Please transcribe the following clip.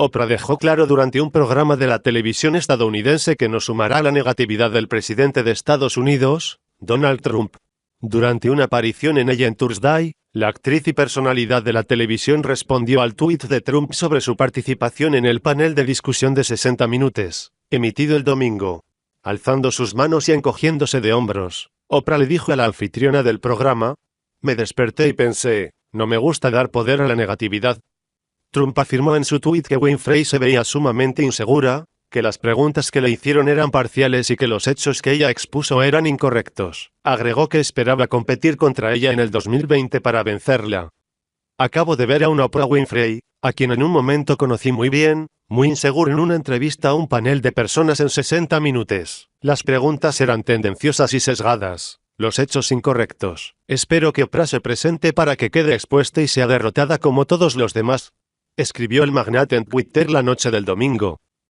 Oprah dejó claro durante un programa de la televisión estadounidense que no sumará a la negatividad del presidente de Estados Unidos, Donald Trump. Durante una aparición en Ellen Thursday, la actriz y personalidad de la televisión respondió al tuit de Trump sobre su participación en el panel de discusión de 60 minutos, emitido el domingo. Alzando sus manos y encogiéndose de hombros, Oprah le dijo a la anfitriona del programa: «Me desperté y pensé, no me gusta dar poder a la negatividad». Trump afirmó en su tuit que Winfrey se veía sumamente insegura, que las preguntas que le hicieron eran parciales y que los hechos que ella expuso eran incorrectos. Agregó que esperaba competir contra ella en el 2020 para vencerla. «Acabo de ver a una Oprah Winfrey, a quien en un momento conocí muy bien, muy insegura en una entrevista a un panel de personas en 60 minutos. Las preguntas eran tendenciosas y sesgadas, los hechos incorrectos. Espero que Oprah se presente para que quede expuesta y sea derrotada como todos los demás», escribió el magnate en Twitter la noche del domingo.